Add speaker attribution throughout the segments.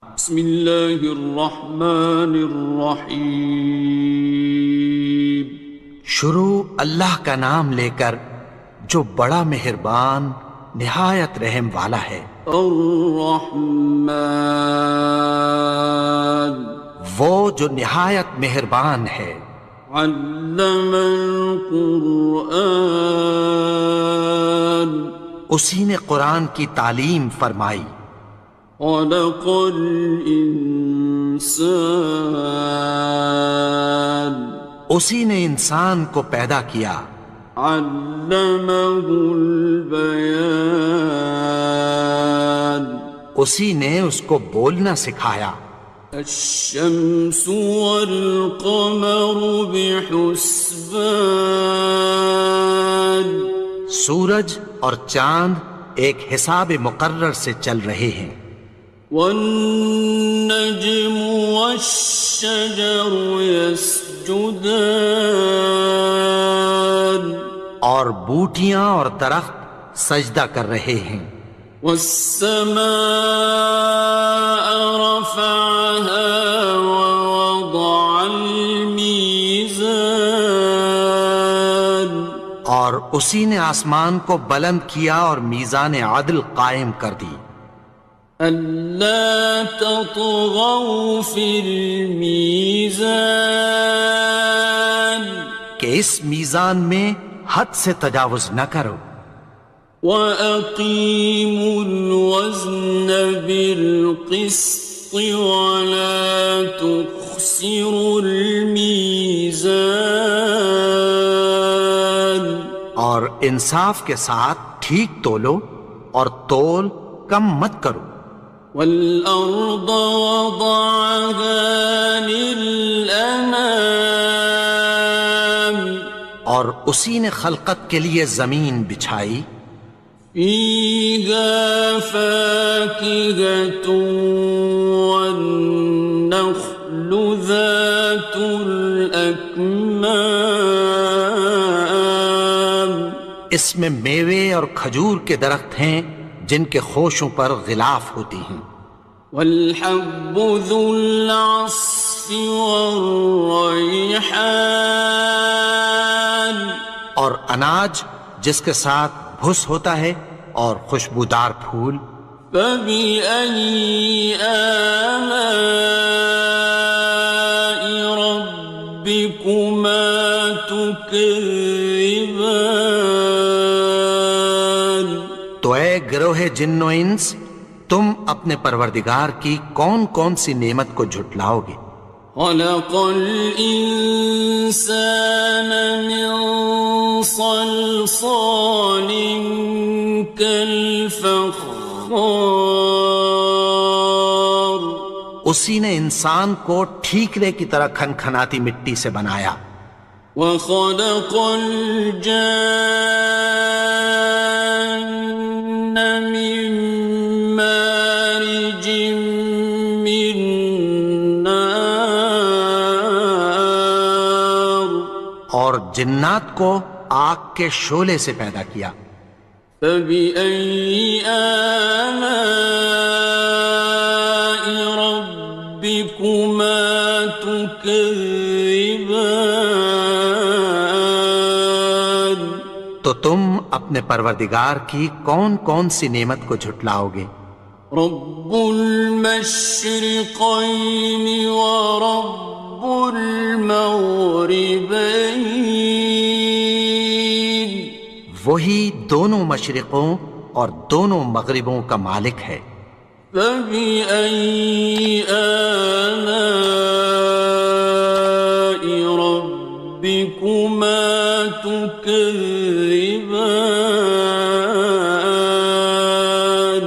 Speaker 1: بسم اللہ الرحمن الرحیم۔
Speaker 2: شروع اللہ کا نام لے کر جو بڑا مہربان نہایت رحم والا ہے۔
Speaker 1: الرحمن،
Speaker 2: وہ جو نہایت مہربان ہے۔
Speaker 1: علم القرآن،
Speaker 2: اسی نے قرآن کی تعلیم فرمائی۔
Speaker 1: خلق الانسان،
Speaker 2: اسی نے انسان کو پیدا کیا۔
Speaker 1: علمہ البیان،
Speaker 2: اسی نے اس کو بولنا سکھایا۔
Speaker 1: الشمس والقمر بحسبان،
Speaker 2: سورج اور چاند ایک حساب مقرر سے چل رہے ہیں۔
Speaker 1: والنجم والشجر يسجدان،
Speaker 2: اور بوٹیاں اور درخت سجدہ کر رہے ہیں۔
Speaker 1: والسماء رفعها ووضع الميزان،
Speaker 2: اور اسی نے آسمان کو بلند کیا اور میزان عدل قائم کر دی۔
Speaker 1: ألا تطغوا في الميزان،
Speaker 2: کہ اس میزان میں حد سے تجاوز نہ کرو۔
Speaker 1: وَأَقِيمُوا الْوَزْنَ بِالْقِسْطِ وَلَا تُخْسِرُوا الْمِيزَانَ،
Speaker 2: اور انصاف کے ساتھ ٹھیک تولو اور تول کم مت کرو۔
Speaker 1: وَالْأَرْضَ وَضَعَهَا لِلْأَنَامِ،
Speaker 2: اور اسی نے خلقت کے لیے زمین بچھائی۔
Speaker 1: فِيهَا فَاكِهَةٌ وَالنَّخْلُ ذَاتُ الْأَكْمَامِ،
Speaker 2: اس میں میوے اور کھجور کے درخت ہیں جن کے خوشوں پر غلاف ہوتی ہیں۔
Speaker 1: وَالْحَبُّ ذُو الْعَصْفِ وَالرَّيْحَانِ،
Speaker 2: اور اناج جس کے ساتھ بھس ہوتا ہے اور خوشبودار پھول۔
Speaker 1: فَبِأَيِّ آلَاءِ رَبِّكُمَا تُكَذِّبَانِ،
Speaker 2: تو اے گروہ جن و انس، تم اپنے پروردگار کی کون کون سی نعمت کو جھٹلاؤ گے؟
Speaker 1: خَلَقَ الْإِنسَانَ مِنْ صَلْصَالٍ كَالْفَخَّارِ،
Speaker 2: اسی نے انسان کو ٹھیکرے کی طرح کھنکھناتی مٹی سے بنایا۔
Speaker 1: وَخَلَقَ الْجَانَّ مِن مَّارِجٍ مِّن نَّارٍ،
Speaker 2: اور جنات کو آگ کے شعلے سے پیدا کیا۔
Speaker 1: فَبِأَيِّ آلَاءِ رَبِّكُمَا تُكَذِّبَانِ،
Speaker 2: تو تم اپنے پروردگار کی کون کون سی نعمت کو جھٹلاؤ گے؟
Speaker 1: رب المشرقین ورب المغربین،
Speaker 2: وہی دونوں مشرقوں اور دونوں مغربوں کا مالک ہے۔
Speaker 1: فَبِأَيِّ آلَاءِ رَبِّكُمَا تُكَذِّبَانِ،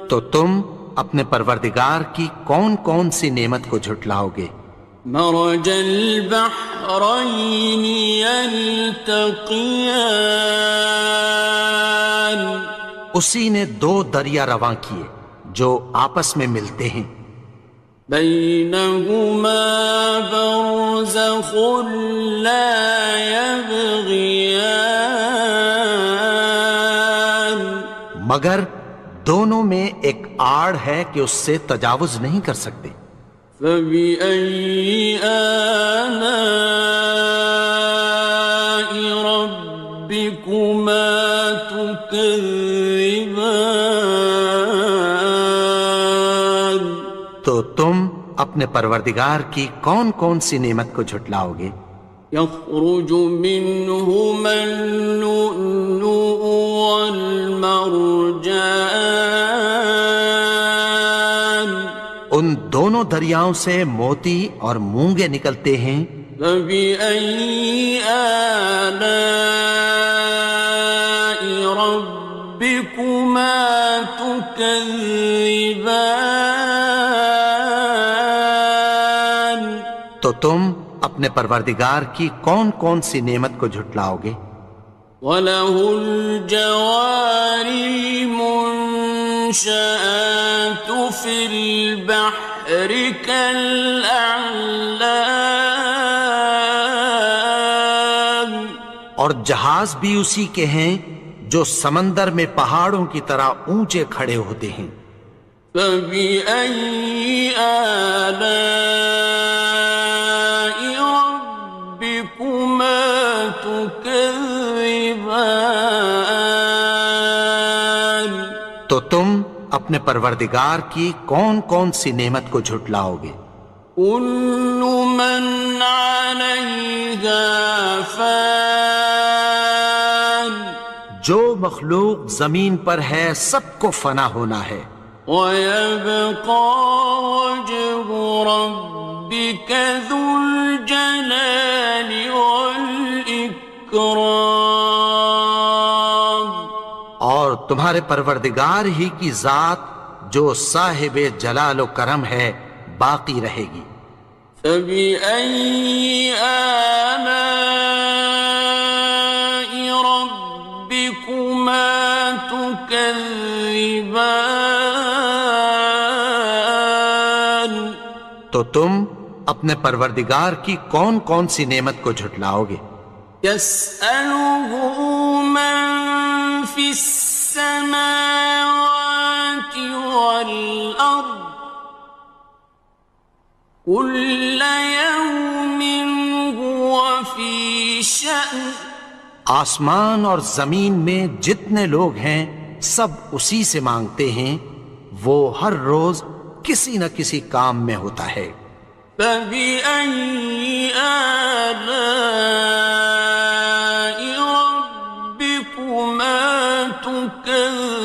Speaker 2: تو تم اپنے پروردگار کی کون کون سی نعمت کو جھٹلاؤ گے؟
Speaker 1: مرج البحرین یلتقیان،
Speaker 2: اسی نے دو دریا رواں کیے جو آپس میں ملتے ہیں۔
Speaker 1: بینہما برزخ لا یبغیان،
Speaker 2: مگر دونوں میں ایک آڑ ہے کہ اس سے تجاوز نہیں کر سکتے۔
Speaker 1: فبأي آلاء ربكما تكذبان؟
Speaker 2: تو تم اپنے پروردگار کی کون کون سی نعمت کو جھٹلاؤ گے؟
Speaker 1: يخرج منهما اللؤلؤ والمرجان
Speaker 2: ان دونوں دریاؤں سے موتی اور مونگے نکلتے ہیں۔
Speaker 1: فبأي آلاء ربكما تكذبان؟
Speaker 2: تو تم اپنے پروردگار کی کون کون سی نعمت کو جھٹلاؤ گے؟
Speaker 1: وَلَهُ الْجَوَارِ الْمُنشَآتُ فِي الْبَحْرِ كَالْأَعْلَامِ،
Speaker 2: اور جہاز بھی اسی کے ہیں جو سمندر میں پہاڑوں کی طرح اونچے کھڑے ہوتے ہیں۔
Speaker 1: فَبِأَيِّ آلَاءِ رَبِّكُمَا تُكَذِّبَانِ؟
Speaker 2: تو تم اپنے پروردگار کی کون کون سی نعمت کو جھٹلاؤ گے؟
Speaker 1: كُلُّ مَنْ عَلَيْهَا فَانٍ،
Speaker 2: جو مخلوق زمین پر ہے سب کو فنا ہونا ہے۔
Speaker 1: وَيَبْقَى وَجْهُ رَبِّكَ ذُو الْجَلَالِ وَالْإِكْرَامِ،
Speaker 2: اور تمہارے پروردگار ہی کی ذات جو صاحب جلال و کرم ہے باقی رہے گی۔
Speaker 1: فَبِأَيِّ آلَاءِ رَبِّكُمَا تُكَذِّبَانِ؟
Speaker 2: تو تم اپنے پروردگار کی کون کون سی نعمت کو جھٹلاؤ گے؟
Speaker 1: يَسْأَلُهُ مَن فِي السَّمَاوَاتِ وَالْأَرْضِ كُلَّ يَوْمٍ هُوَ فِي شَأْنٍ،
Speaker 2: آسمان اور زمین میں جتنے لوگ ہیں سب اسی سے مانگتے ہیں، وہ ہر روز کسی نہ کسی کام میں ہوتا ہے۔
Speaker 1: فَبِأَيِّ آلَاءِ رَبِّكُمَا تُكَذِّبَانِ؟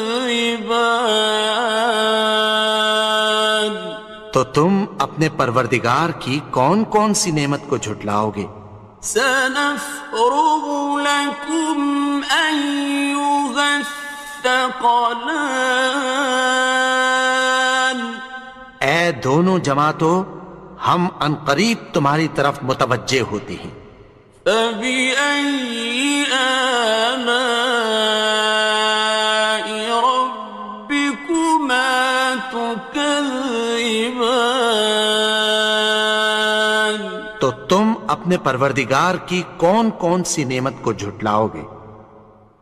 Speaker 2: تو تم اپنے پروردگار کی کون کون سی نعمت کو جھٹلاؤ گے؟
Speaker 1: سَنَفْرُغُ لَكُمْ أَيُّهَ الثَّقَلَانِ،
Speaker 2: اے دونوں جماعتوں، ہم عنقریب تمہاری طرف متوجہ ہوتے ہیں۔
Speaker 1: فَبِأَيِّ آلَاءِ رَبِّكُمَا تُكَذِّبَانِ؟
Speaker 2: تو تم اپنے پروردگار کی کون کون سی نعمت کو جھٹلاؤ گے؟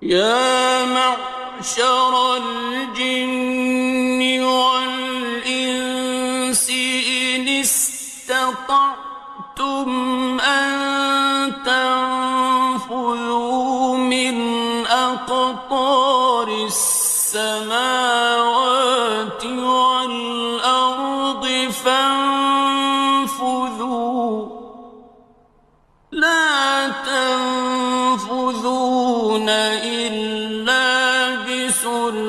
Speaker 1: يَا مَعْشَرَ الْجِنِّ وَالْإِنسِ إِنِ اسْتَطَعْتُمْ أَن تَنفُذُوا مِنْ أَقْطَارِ السَّمَاوَاتِ وَالْأَرْضِ فَانفُذُوا لَا تَنفُذُونَ إِلَّا بِسُلْطَانٍ۔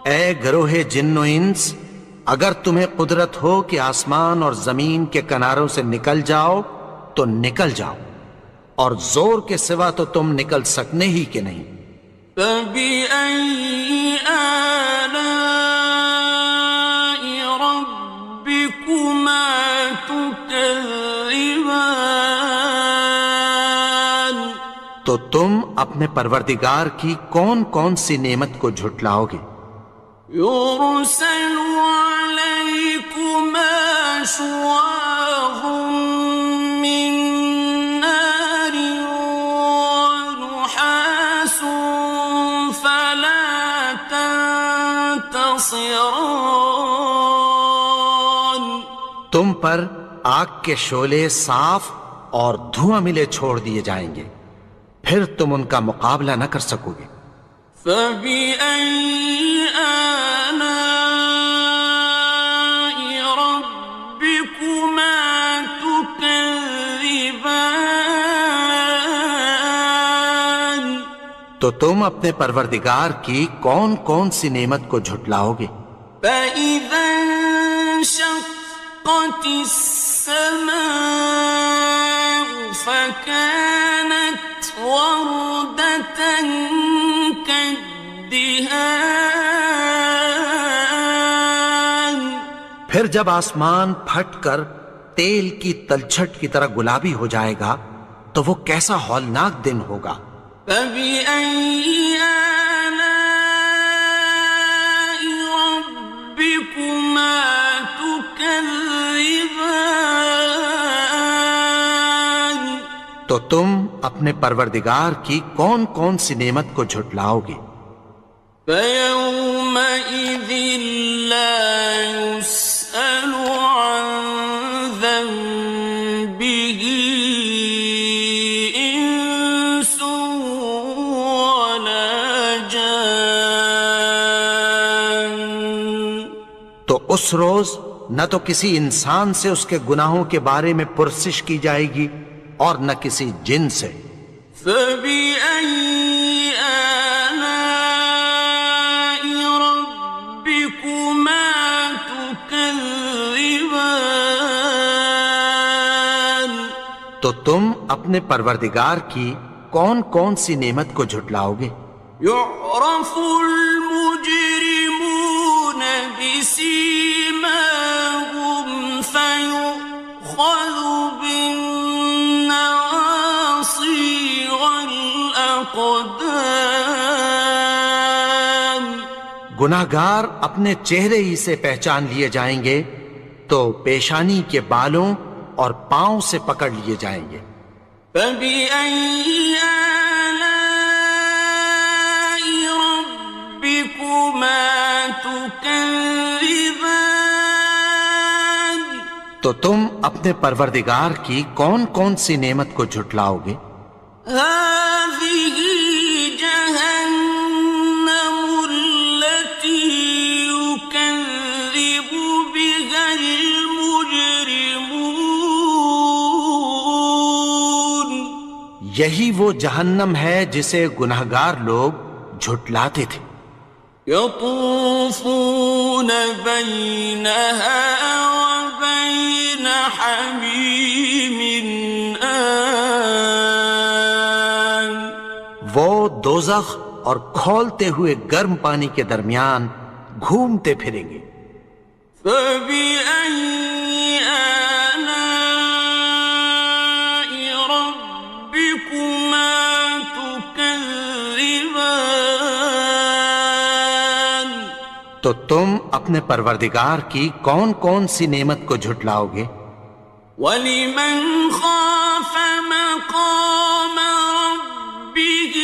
Speaker 2: اے گروہ جن و انس، اگر تمہیں قدرت ہو کہ آسمان اور زمین کے کناروں سے نکل جاؤ تو نکل جاؤ، اور زور کے سوا تو تم نکل سکنے ہی کہ نہیں۔
Speaker 1: فَبِأَيِّ آلَاءِ رَبِّكُمَا تُكَذِّبَانِ؟
Speaker 2: تو تم اپنے پروردگار کی کون کون سی نعمت کو جھٹلاؤ گے؟
Speaker 1: يُرْسَلُ عَلَيْكُمَا شُوَاظٌ مِّن نَّارٍ وَنُحَاسٌ فَلَا ينتصران
Speaker 2: تم پر آگ کے شعلے صاف اور دھواں ملے چھوڑ دیے جائیں گے، پھر تم ان کا مقابلہ نہ کر سکو گے۔
Speaker 1: فبأي آلاء ربكما تكذبان
Speaker 2: تو تم اپنے پروردگار کی کون کون سی نعمت کو جھٹلاؤ گے؟
Speaker 1: فإذا انشقت السماء فكانت وردة كالدهان
Speaker 2: پھر جب آسمان پھٹ کر تیل کی تلچھٹ کی طرح گلابی ہو جائے گا تو وہ کیسا ہولناک دن ہوگا۔
Speaker 1: فبأي آلاء ربكما تكذبان
Speaker 2: تو تم اپنے پروردگار کی کون کون سی نعمت کو جھٹلاؤ گے؟
Speaker 1: فيومئذ لا يسأل عن ذنبه إنس ولا جان
Speaker 2: تو اس روز نہ تو کسی انسان سے اس کے گناہوں کے بارے میں پرسش کی جائے گی اور نہ کسی جن سے۔
Speaker 1: فبأي آلاء ربكما تكذبان
Speaker 2: تو تم اپنے پروردگار کی کون کون سی نعمت کو جھٹلاؤ گے؟
Speaker 1: يعرف المجرمون بسيماهم فيؤخذ بالنواصي والأقدام
Speaker 2: گناہگار اپنے چہرے ہی سے پہچان لیے جائیں گے تو پیشانی کے بالوں اور پاؤں سے پکڑ لیے جائیں گے۔
Speaker 1: فبأي آلاء ربكما تكذبان
Speaker 2: تو تم اپنے پروردگار کی کون کون سی نعمت کو جھٹلاؤ گے؟
Speaker 1: هذه جهنم التي يكذب بها المجرمون
Speaker 2: یہی وہ جہنم ہے جسے گناہگار لوگ جھٹلاتے تھے۔
Speaker 1: يطوفون بينها وبين حميم آن
Speaker 2: وہ دوزخ اور کھولتے ہوئے گرم پانی کے درمیان گھومتے پھریں گے۔
Speaker 1: فبأي آلاء ربكما تكذبان
Speaker 2: تو تم اپنے پروردگار کی کون کون سی نعمت کو جھٹلاؤ گے؟
Speaker 1: وَلِمَنْ خَافَ مَقَامَ رَبِّهِ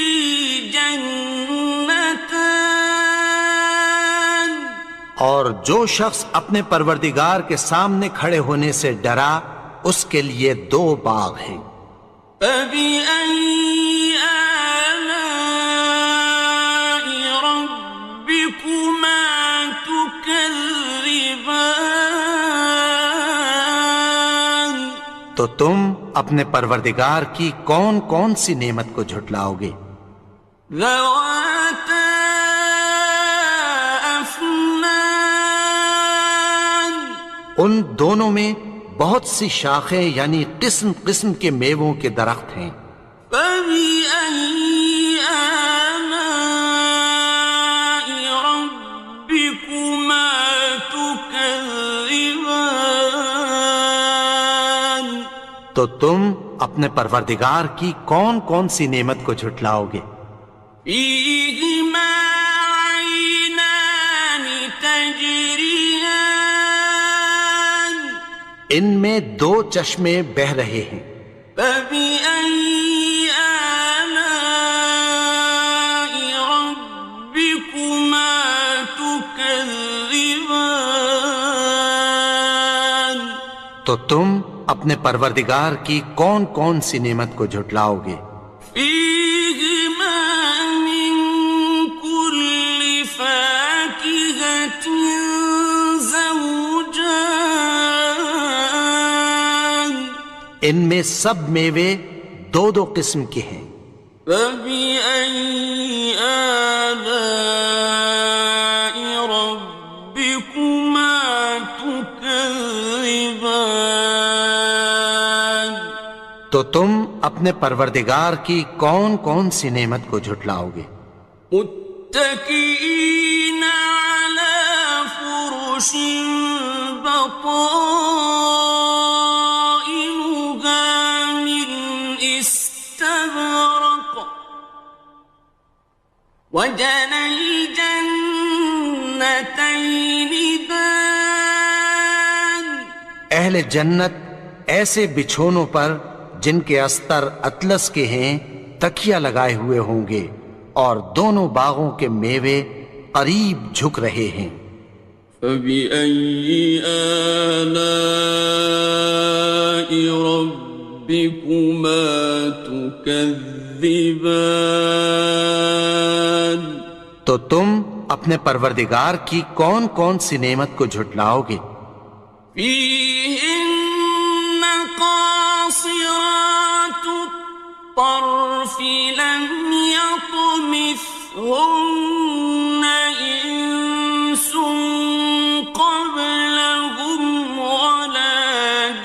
Speaker 1: جَنَّتَانِ
Speaker 2: اور جو شخص اپنے پروردگار کے سامنے کھڑے ہونے سے ڈرا اس کے لیے دو باغ ہیں۔
Speaker 1: فَبِأَيِّ آلَاءِ رَبِّكُمَا تُكَذِّبَانِ
Speaker 2: تو تم اپنے پروردگار کی کون کون سی نعمت کو جھٹلاؤ گے؟
Speaker 1: ذَوَاتَا أَفْنَانٍ
Speaker 2: ان دونوں میں بہت سی شاخیں یعنی قسم قسم کے میووں کے درخت ہیں۔
Speaker 1: فَبِأَيِّ آلَاءِ رَبِّكُمَا تُكَذِّبَانِ
Speaker 2: تو تم اپنے پروردگار کی کون کون سی نعمت کو جھٹلاؤ گے؟
Speaker 1: فِيهِمَا عَيْنَانِ تَجْرِيَانِ
Speaker 2: ان میں دو چشمے بہہ رہے ہیں۔
Speaker 1: فَبِأَيِّ آلَاءِ رَبِّكُمَا تُكَذِّبَانِ
Speaker 2: تو تم اپنے پروردگار کی کون کون سی نعمت کو جھٹلاؤ گے؟
Speaker 1: فیہما من کل فاکہۃ زوجان،
Speaker 2: ان میں سب میوے دو دو قسم کے ہیں۔
Speaker 1: فبأي آلاء ربكما تكذبان،
Speaker 2: تو تم اپنے پروردگار کی کون کون سی نعمت کو جھٹلاؤ گے؟
Speaker 1: متكئين على فرش بطائنها من استبرق، وجنى الجنتين دان،
Speaker 2: اہل جنت ایسے بچھونوں پر جن کے استر اطلس کے ہیں تکیہ لگائے ہوئے ہوں گے، اور دونوں باغوں کے میوے قریب جھک رہے ہیں۔
Speaker 1: فبأي آلاء ربكما تكذبان،
Speaker 2: تو تم اپنے پروردگار کی کون کون سی نعمت کو جھٹلاؤ گے؟
Speaker 1: فيهن قاصرات الطرف لم يطمثهن إنس قبلهم ولا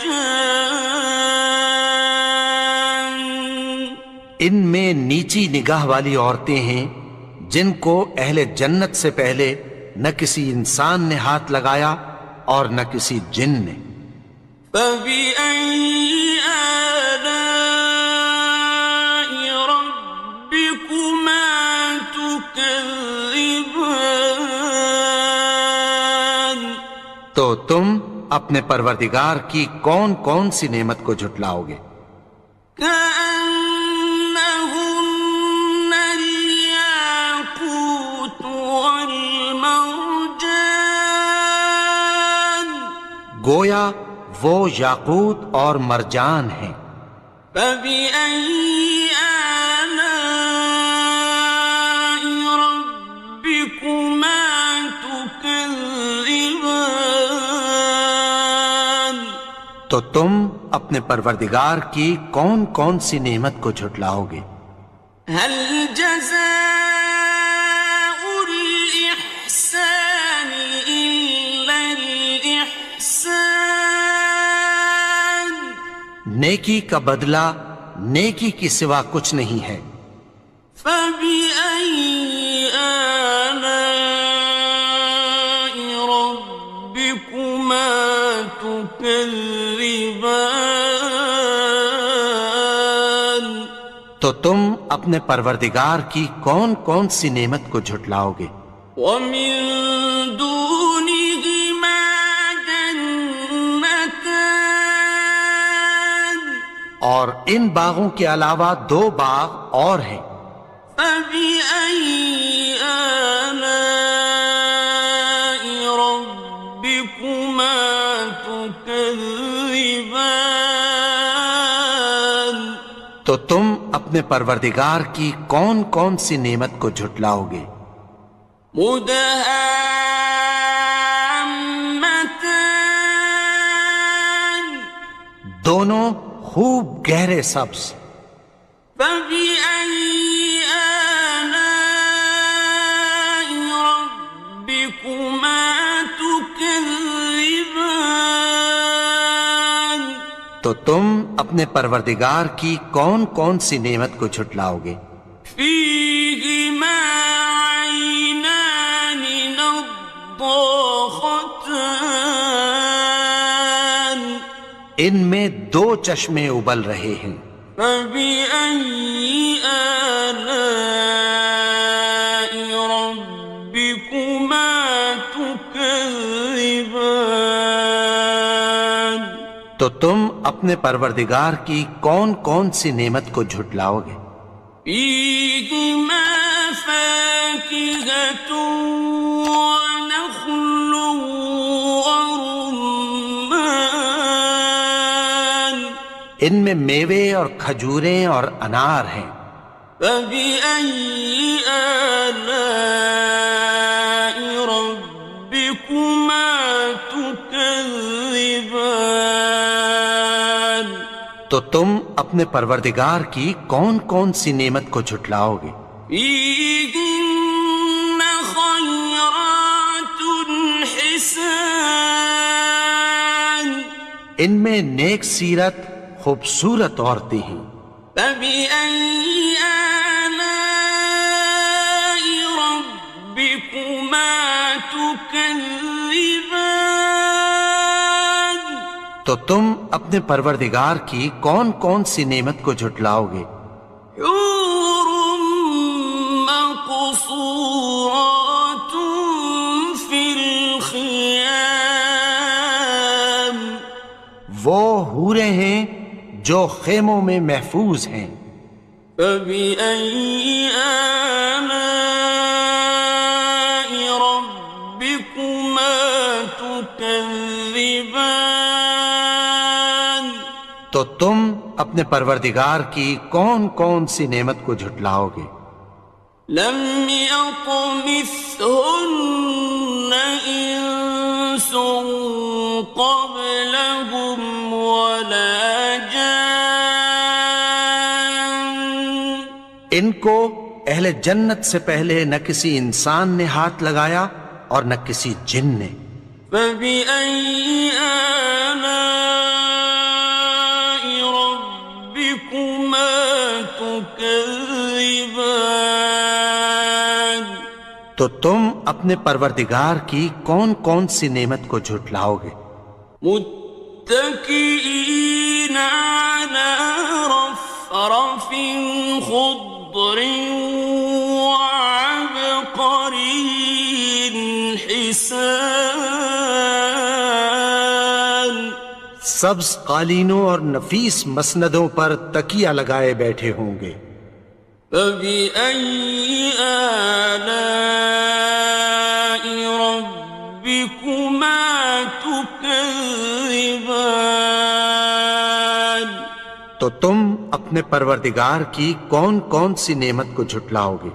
Speaker 1: جان،
Speaker 2: ان میں نیچی نگاہ والی عورتیں ہیں جن کو اہل جنت سے پہلے نہ کسی انسان نے ہاتھ لگایا اور نہ کسی جن نے۔
Speaker 1: فبأي آلاء ربكما تكذبان،
Speaker 2: تو تم اپنے پروردگار کی کون کون سی نعمت کو جھٹلاؤ گے؟
Speaker 1: كأنهن الياقوت والمرجان،
Speaker 2: گویا وہ یاقوت اور مرجان ہیں۔
Speaker 1: فبأي آلاء ربكما تكذبان،
Speaker 2: تو تم اپنے پروردگار کی کون کون سی نعمت کو جھٹلاؤ گے؟
Speaker 1: هل جزاء الإحسان إلا الإحسان،
Speaker 2: نیکی کا بدلہ نیکی کی سوا کچھ نہیں ہے۔
Speaker 1: فبأي آلاء ربكما تكذبان،
Speaker 2: تو تم اپنے پروردگار کی کون کون سی نعمت کو جھٹلاؤ گے؟
Speaker 1: ومن دونهما جنتان،
Speaker 2: اور ان باغوں کے علاوہ دو باغ اور ہیں۔
Speaker 1: فبأي آلاء ربكما تكذبان،
Speaker 2: تو تم اپنے پروردگار کی کون کون سی نعمت کو جھٹلاؤ گے؟
Speaker 1: مدهامتان،
Speaker 2: دونوں خوب گہرے سبز۔
Speaker 1: فبأي آلاء ربكما تكذبان،
Speaker 2: تو تم اپنے پروردگار کی کون کون سی نعمت کو جھٹلاؤ گے؟
Speaker 1: فيهما عينان نضاختان،
Speaker 2: ان میں دو چشمے ابل رہے ہیں۔
Speaker 1: فبأي آلاء ربكما تكذبان،
Speaker 2: تو تم اپنے پروردگار کی کون کون سی نعمت کو جھٹلاؤ گے؟
Speaker 1: فيهما فاكهة ونخل ورمان،
Speaker 2: ان میں میوے اور کھجوریں اور انار ہیں۔
Speaker 1: فبأي آلاء ربكما تكذبان؟
Speaker 2: تو تم اپنے پروردگار کی کون کون سی نعمت کو جھٹلاؤ گے؟
Speaker 1: فيهن خيرات حسان،
Speaker 2: ان میں نیک سیرت خوبصورت عورتیں ہیں۔
Speaker 1: فبأي آلاء ربكما تكذبان؟
Speaker 2: تو تم اپنے پروردگار کی کون کون سی نعمت کو جھٹلاؤ گے؟
Speaker 1: حور مقصورات في الخيام،
Speaker 2: وہ حوریں ہیں جو خیموں میں محفوظ ہیں۔
Speaker 1: فبأي آلاء ربكما تكذبان؟
Speaker 2: تو تم اپنے پروردگار کی کون کون سی نعمت کو جھٹلاؤ گے؟
Speaker 1: لم يطمثهن إنس قبلهم ولا جان،
Speaker 2: ان کو اہل جنت سے پہلے نہ کسی انسان نے ہاتھ لگایا اور نہ کسی جن نے۔
Speaker 1: فبأي آلاء ربكما تكذبان؟
Speaker 2: تو تم اپنے پروردگار کی کون کون سی نعمت کو جھٹلاؤ گے؟
Speaker 1: متكئين على رفرف خضر وعبقري حسان،
Speaker 2: سبز قالینوں اور نفیس مسندوں پر تکیہ لگائے بیٹھے ہوں گے۔
Speaker 1: فبأي آلاء ربكما تكذبان؟
Speaker 2: تو تم اپنے پروردگار کی کون کون سی نعمت کو جھٹلاؤ گے؟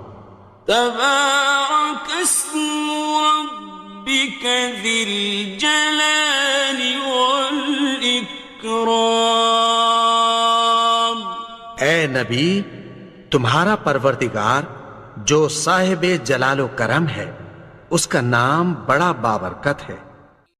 Speaker 1: تبارك اسم ربك ذي الجلال والإكرام۔
Speaker 2: اے نبی، تمہارا پروردگار جو صاحب جلال و کرم ہے، اس کا نام بڑا بابرکت ہے۔